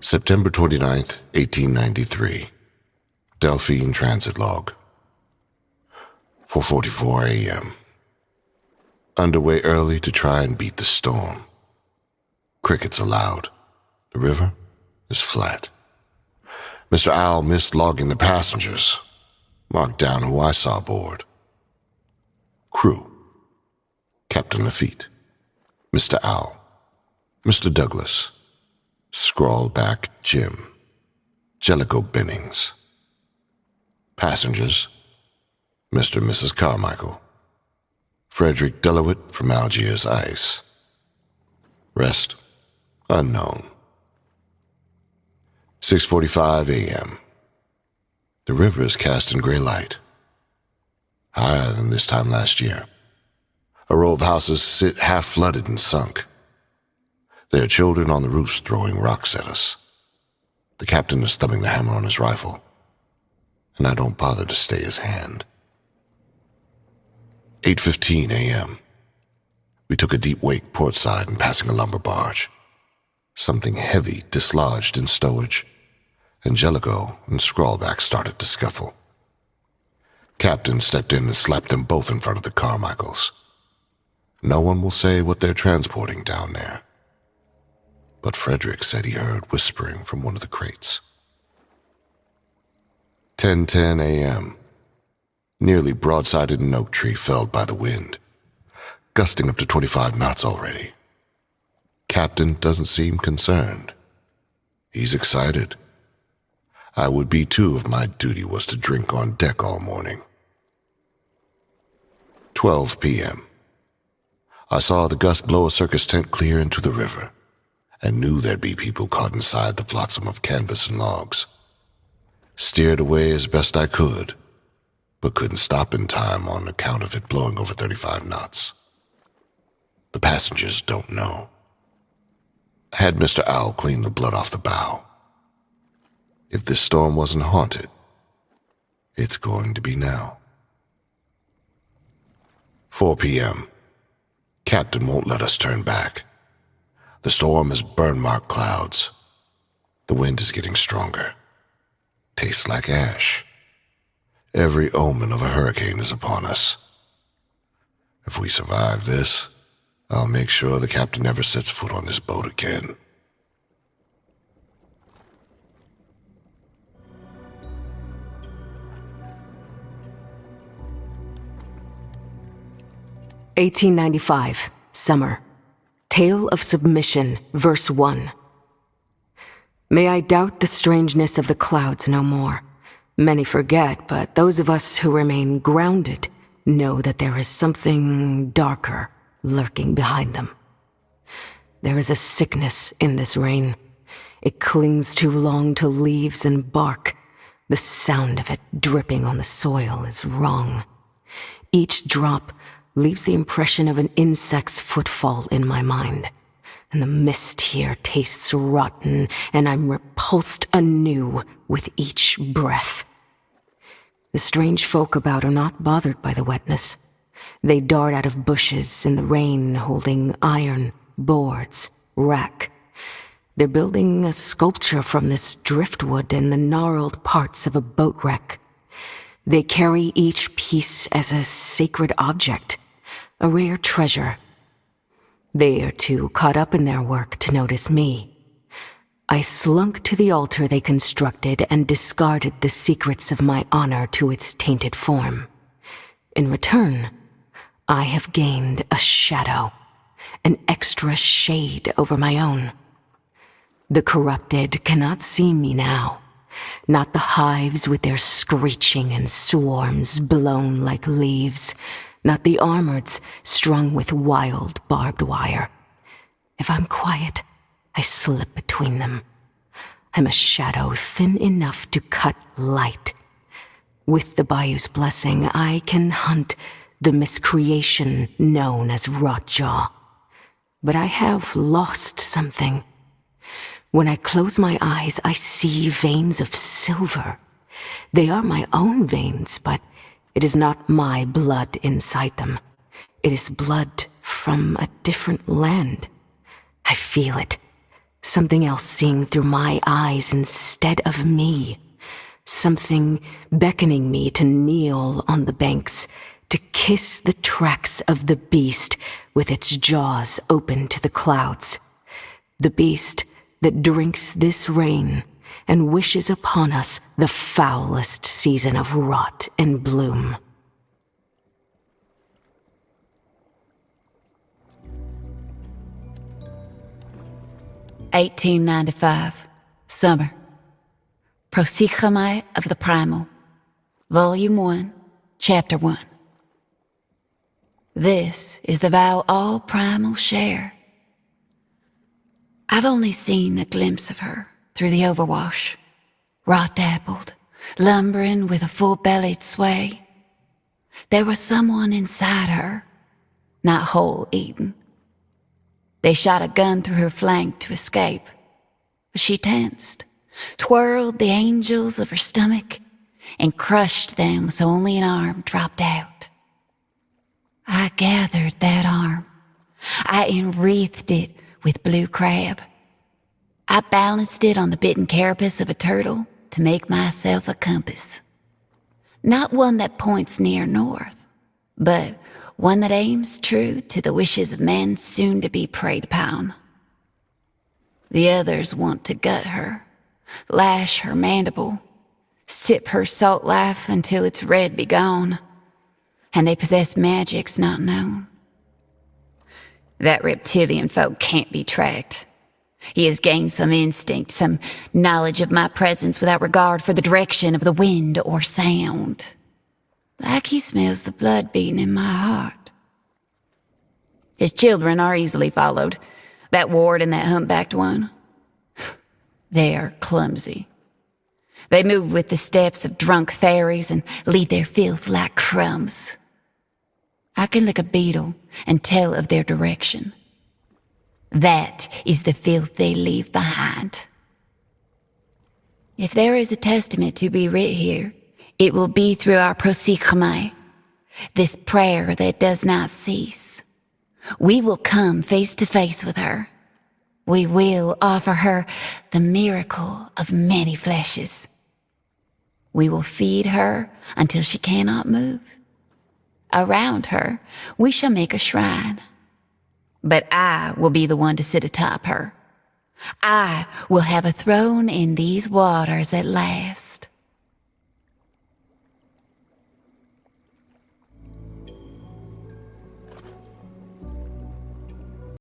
September 29th, 1893. Delphine Transit Log. 4:44 a.m. Underway early to try and beat the storm. Crickets are loud. The river is flat. Mr. Owl missed logging the passengers. Marked down who I saw aboard. Crew: Captain Lafitte, Mr. Owl, Mr. Douglas, Scrawlback Jim, Jellicoe Bennings. Passengers: Mr. and Mrs. Carmichael, Frederick Delowitt from Algiers Ice. Rest: unknown. 6:45 a.m. The river is cast in gray light, higher than this time last year. A row of houses sit half-flooded and sunk. There are children on the roofs throwing rocks at us. The captain is thumbing the hammer on his rifle, and I don't bother to stay his hand. 8:15 a.m. We took a deep wake portside and passing a lumber barge. Something heavy dislodged in stowage, and Jellicoe and Scrawlback started to scuffle. Captain stepped in and slapped them both in front of the Carmichaels. No one will say what they're transporting down there, but Frederick said he heard whispering from one of the crates. 10:10 a.m. Nearly broadsided an oak tree felled by the wind, gusting up to 25 knots already. Captain doesn't seem concerned. He's excited. I would be too if my duty was to drink on deck all morning. 12 p.m. I saw the gust blow a circus tent clear into the river, and knew there'd be people caught inside the flotsam of canvas and logs. Steered away as best I could, but couldn't stop in time on account of it blowing over 35 knots. The passengers don't know. I had Mr. Owl clean the blood off the bow. If this storm wasn't haunted, it's going to be now. 4 p.m. Captain won't let us turn back. The storm is burn-marked clouds. The wind is getting stronger. Tastes like ash. Every omen of a hurricane is upon us. If we survive this, I'll make sure the captain never sets foot on this boat again. (1895) Summer. Tale of Submission, Verse 1. May I doubt the strangeness of the clouds no more. Many forget, but those of us who remain grounded know that there is something darker lurking behind them. There is a sickness in this rain. It clings too long to leaves and bark. The sound of it dripping on the soil is wrong. Each drop leaves the impression of an insect's footfall in my mind, and the mist here tastes rotten, and I'm repulsed anew with each breath. The strange folk about are not bothered by the wetness. They dart out of bushes in the rain holding iron, boards, wrack. They're building a sculpture from this driftwood and the gnarled parts of a boat wreck. They carry each piece as a sacred object, a rare treasure. They are too caught up in their work to notice me. I slunk to the altar they constructed and discarded the secrets of my honor to its tainted form. In return, I have gained a shadow, an extra shade over my own. The corrupted cannot see me now, not the hives with their screeching and swarms blown like leaves, not the armoreds strung with wild barbed wire. If I'm quiet, I slip between them. I'm a shadow thin enough to cut light. With the bayou's blessing, I can hunt the miscreation known as Rotjaw. But I have lost something. When I close my eyes, I see veins of silver. They are my own veins, but it is not my blood inside them. It is blood from a different land. I feel it, Something else seeing through my eyes instead of me. Something beckoning me to kneel on the banks, to kiss the tracks of the beast with its jaws open to the clouds. The beast that drinks this rain and wishes upon us the foulest season of rot and bloom. (1895) Summer. Prosychomai of the Primal. Volume 1, Chapter 1. This is the vow all primals share. I've only seen a glimpse of her through the overwash, rot-dappled, lumbering with a full-bellied sway. There was someone inside her, not whole eaten. They shot a gun through her flank to escape, but she tensed, twirled the angels of her stomach, and crushed them so only an arm dropped out. I gathered that arm. I enwreathed it with blue crab. I balanced it on the bitten carapace of a turtle to make myself a compass. Not one that points near north, but one that aims true to the wishes of men soon to be preyed upon. The others want to gut her, lash her mandible, sip her salt life until its red be gone, and they possess magics not known. That reptilian folk can't be tracked. He has gained some instinct, some knowledge of my presence without regard for the direction of the wind or sound. Like he smells the blood beating in my heart. His children are easily followed. That ward and that humpbacked one. They are clumsy. They move with the steps of drunk fairies and leave their filth like crumbs. I can lick a beetle and tell of their direction. That is the filth they leave behind. If there is a testament to be writ here, it will be through our prosychomai, this prayer that does not cease. We will come face to face with her. We will offer her the miracle of many fleshes. We will feed her until she cannot move. Around her, we shall make a shrine. But I will be the one to sit atop her. I will have a throne in these waters at last.